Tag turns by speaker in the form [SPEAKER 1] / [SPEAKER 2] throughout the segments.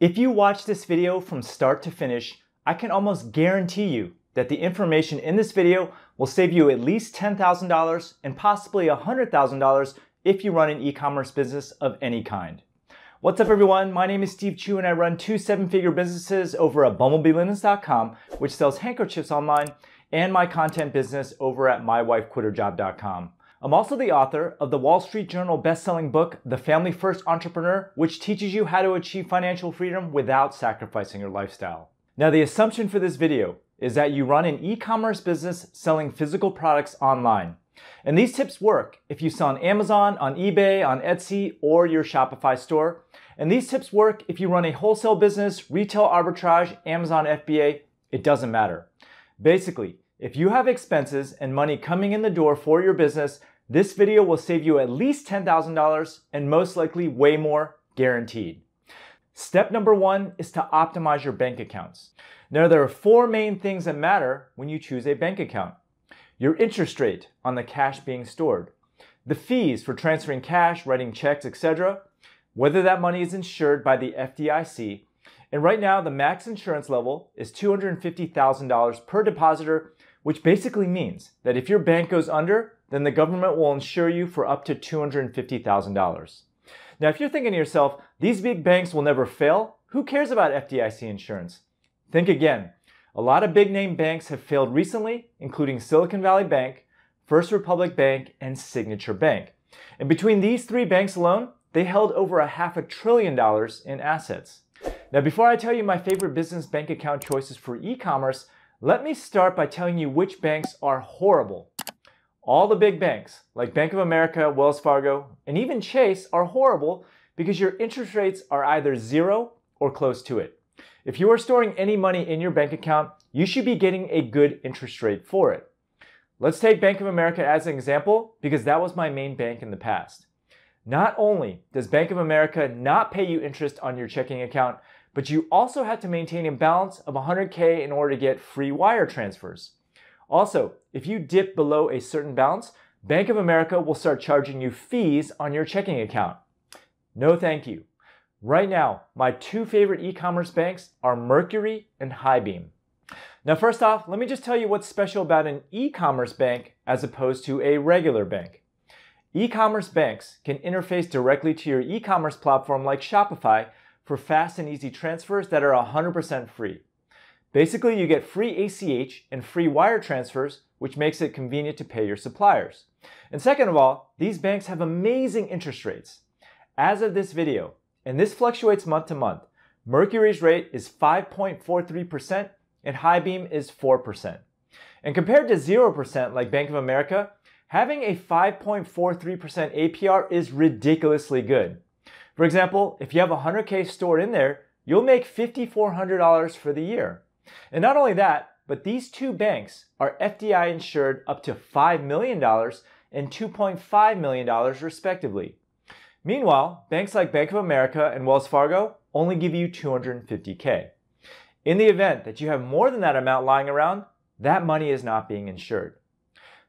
[SPEAKER 1] If you watch this video from start to finish, I can almost guarantee you that the information in this video will save you at least $10,000 and possibly $100,000 if you run an e-commerce business of any kind. What's up everyone, my name is Steve Chu and I run two seven-figure businesses over at bumblebeelinens.com, which sells handkerchiefs online, and my content business over at mywifequitherjob.com. I'm also the author of the Wall Street Journal best-selling book, The Family First Entrepreneur, which teaches you how to achieve financial freedom without sacrificing your lifestyle. Now, the assumption for this video is that you run an e-commerce business selling physical products online. And these tips work if you sell on Amazon, on eBay, on Etsy, or your Shopify store. And these tips work if you run a wholesale business, retail arbitrage, Amazon FBA, it doesn't matter. Basically, if you have expenses and money coming in the door for your business, this video will save you at least $10,000 and most likely way more, guaranteed. Step number one is to optimize your bank accounts. Now, there are four main things that matter when you choose a bank account. Your interest rate on the cash being stored, the fees for transferring cash, writing checks, etc., whether that money is insured by the FDIC, and right now the max insurance level is $250,000 per depositor, which basically means that if your bank goes under, then the government will insure you for up to $250,000. Now, if you're thinking to yourself, these big banks will never fail, who cares about FDIC insurance? Think again. A lot of big name banks have failed recently, including Silicon Valley Bank, First Republic Bank, and Signature Bank. And between these three banks alone, they held over $500 billion in assets. Now, before I tell you my favorite business bank account choices for e-commerce, let me start by telling you which banks are horrible. All the big banks, like Bank of America, Wells Fargo, and even Chase, are horrible because your interest rates are either zero or close to it. If you are storing any money in your bank account, you should be getting a good interest rate for it. Let's take Bank of America as an example because that was my main bank in the past. Not only does Bank of America not pay you interest on your checking account, but you also have to maintain a balance of $100K in order to get free wire transfers. Also, if you dip below a certain balance, Bank of America will start charging you fees on your checking account. No thank you. Right now, my two favorite e-commerce banks are Mercury and HighBeam. Now, first off, let me just tell you what's special about an e-commerce bank as opposed to a regular bank. E-commerce banks can interface directly to your e-commerce platform like Shopify for fast and easy transfers that are 100% free. Basically, you get free ACH and free wire transfers, which makes it convenient to pay your suppliers. And second of all, these banks have amazing interest rates. As of this video, and this fluctuates month to month, Mercury's rate is 5.43% and HighBeam is 4%. And compared to 0% like Bank of America, having a 5.43% APR is ridiculously good. For example, if you have $100K stored in there, you'll make $5,400 for the year. And not only that, but these two banks are FDI insured up to $5 million and $2.5 million respectively. Meanwhile, banks like Bank of America and Wells Fargo only give you $250K. In the event that you have more than that amount lying around, that money is not being insured.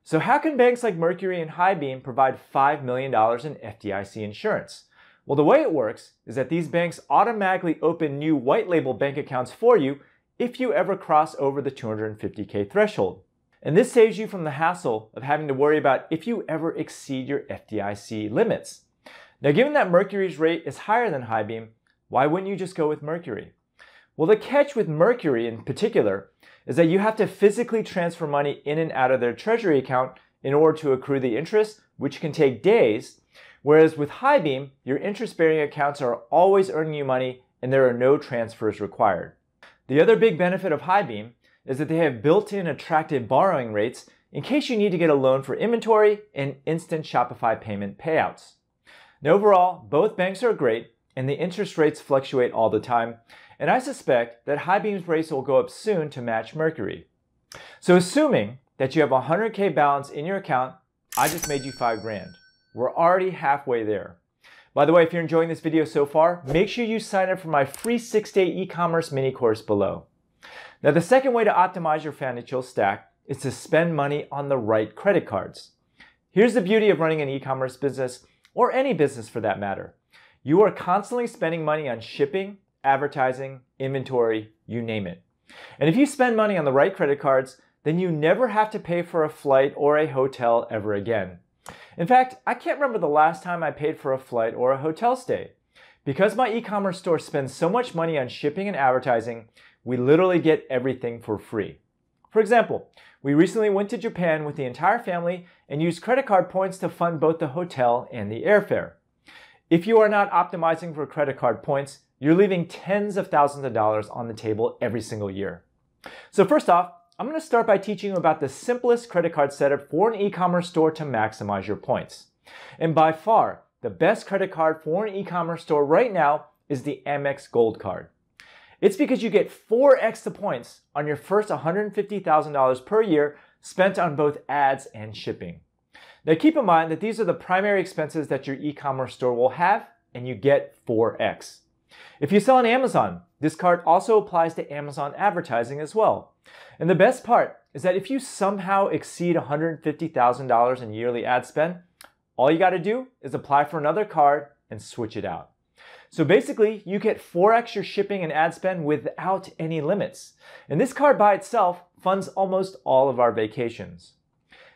[SPEAKER 1] So how can banks like Mercury and HighBeam provide $5 million in FDIC insurance? Well, the way it works is that these banks automatically open new white label bank accounts for you if you ever cross over the $250K threshold. And this saves you from the hassle of having to worry about if you ever exceed your FDIC limits. Now, given that Mercury's rate is higher than HighBeam, why wouldn't you just go with Mercury? Well, the catch with Mercury in particular is that you have to physically transfer money in and out of their treasury account in order to accrue the interest, which can take days, whereas with HighBeam, your interest-bearing accounts are always earning you money and there are no transfers required. The other big benefit of HighBeam is that they have built-in attractive borrowing rates in case you need to get a loan for inventory and instant Shopify payment payouts. Now, overall, both banks are great and the interest rates fluctuate all the time, and I suspect that HighBeam's rates will go up soon to match Mercury. So assuming that you have a $100K balance in your account, I just made you $5,000. We're already halfway there. By the way, if you're enjoying this video so far, make sure you sign up for my free 6-day e-commerce mini course below. Now, the second way to optimize your financial stack is to spend money on the right credit cards. Here's the beauty of running an e-commerce business, or any business for that matter. You are constantly spending money on shipping, advertising, inventory, you name it. And if you spend money on the right credit cards, then you never have to pay for a flight or a hotel ever again. In fact, I can't remember the last time I paid for a flight or a hotel stay. Because my e-commerce store spends so much money on shipping and advertising, we literally get everything for free. For example, we recently went to Japan with the entire family and used credit card points to fund both the hotel and the airfare. If you are not optimizing for credit card points, you're leaving tens of thousands of dollars on the table every single year. So first off, I'm going to start by teaching you about the simplest credit card setup for an e-commerce store to maximize your points. And by far, the best credit card for an e-commerce store right now is the Amex Gold Card. It's because you get 4x the points on your first $150,000 per year spent on both ads and shipping. Now keep in mind that these are the primary expenses that your e-commerce store will have, and you get 4x. If you sell on Amazon, this card also applies to Amazon advertising as well. And the best part is that if you somehow exceed $150,000 in yearly ad spend, all you got to do is apply for another card and switch it out. So basically, you get 4x your shipping and ad spend without any limits. And this card by itself funds almost all of our vacations.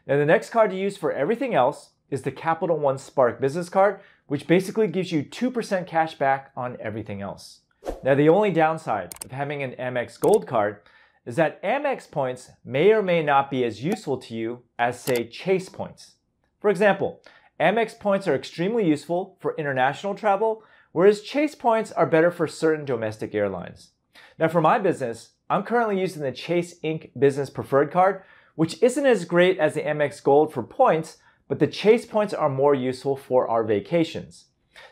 [SPEAKER 1] Now the next card to use for everything else is the Capital One Spark Business Card, which basically gives you 2% cash back on everything else. Now the only downside of having an Amex Gold Card is that Amex points may or may not be as useful to you as, say, Chase points. For example, Amex points are extremely useful for international travel, whereas Chase points are better for certain domestic airlines. Now for my business, I'm currently using the Chase Inc. Business Preferred Card, which isn't as great as the Amex Gold for points, but the Chase points are more useful for our vacations.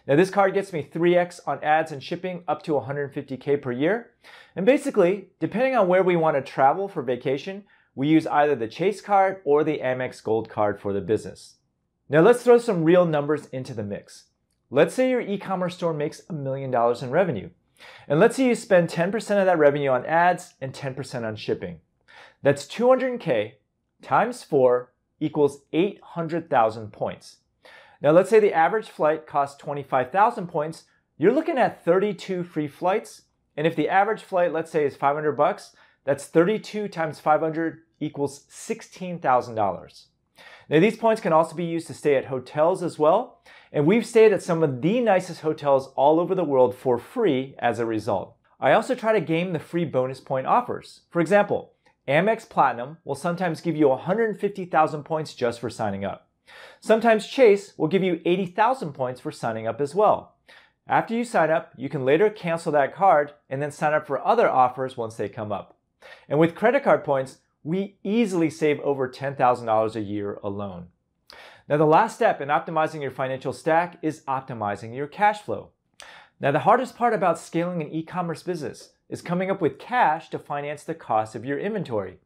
[SPEAKER 1] Now this card gets me 3x on ads and shipping up to $150K per year. And basically, depending on where we want to travel for vacation, we use either the Chase card or the Amex Gold Card for the business. Now let's throw some real numbers into the mix. Let's say your e-commerce store makes $1 million in revenue. And let's say you spend 10% of that revenue on ads and 10% on shipping. That's 200K times 4 equals 800,000 points. Now let's say the average flight costs 25,000 points. You're looking at 32 free flights. And if the average flight, let's say, is $500, that's 32 times 500 equals $16,000. Now these points can also be used to stay at hotels as well. And we've stayed at some of the nicest hotels all over the world for free as a result. I also try to game the free bonus point offers. For example, Amex Platinum will sometimes give you 150,000 points just for signing up. Sometimes Chase will give you 80,000 points for signing up as well. After you sign up, you can later cancel that card and then sign up for other offers once they come up. And with credit card points, we easily save over $10,000 a year alone. Now the last step in optimizing your financial stack is optimizing your cash flow. Now the hardest part about scaling an e-commerce business is coming up with cash to finance the cost of your inventory.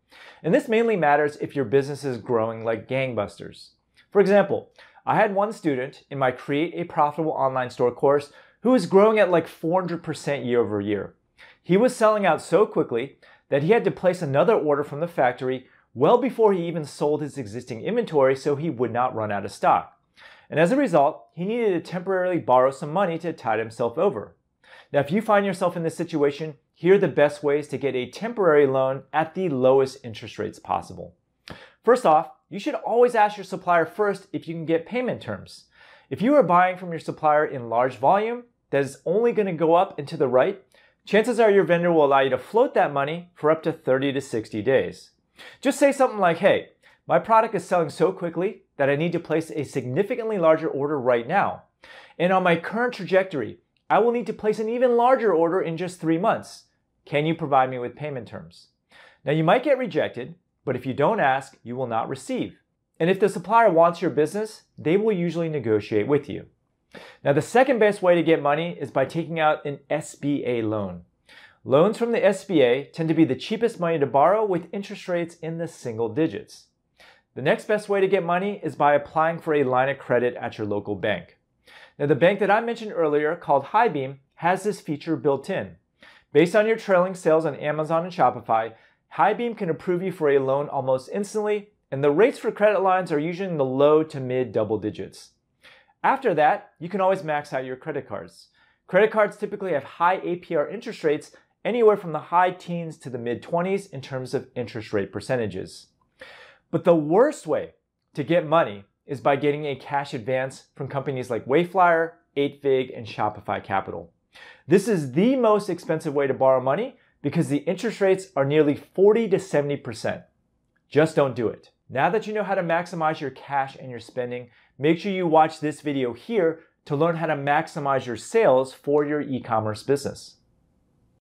[SPEAKER 1] And this mainly matters if your business is growing like gangbusters. For example, I had one student in my Create a Profitable Online Store course who was growing at like 400% year over year. He was selling out so quickly that he had to place another order from the factory well before he even sold his existing inventory so he would not run out of stock. And as a result, he needed to temporarily borrow some money to tide himself over. Now, if you find yourself in this situation, here are the best ways to get a temporary loan at the lowest interest rates possible. First off, you should always ask your supplier first if you can get payment terms. If you are buying from your supplier in large volume that is only going to go up and to the right, chances are your vendor will allow you to float that money for up to 30 to 60 days. Just say something like, hey, my product is selling so quickly that I need to place a significantly larger order right now. And on my current trajectory, I will need to place an even larger order in just 3 months. Can you provide me with payment terms? Now you might get rejected, but if you don't ask, you will not receive. And if the supplier wants your business, they will usually negotiate with you. Now the second best way to get money is by taking out an SBA loan. Loans from the SBA tend to be the cheapest money to borrow with interest rates in the single digits. The next best way to get money is by applying for a line of credit at your local bank. Now the bank that I mentioned earlier, called HighBeam, has this feature built in. Based on your trailing sales on Amazon and Shopify, HighBeam can approve you for a loan almost instantly, and the rates for credit lines are usually in the low to mid double digits. After that, you can always max out your credit cards. Credit cards typically have high APR interest rates, anywhere from the high teens to the mid-20s in terms of interest rate percentages. But the worst way to get money is by getting a cash advance from companies like Wayflyer, 8Fig, and Shopify Capital. This is the most expensive way to borrow money because the interest rates are nearly 40 to 70%. Just don't do it. Now that you know how to maximize your cash and your spending, make sure you watch this video here to learn how to maximize your sales for your e-commerce business.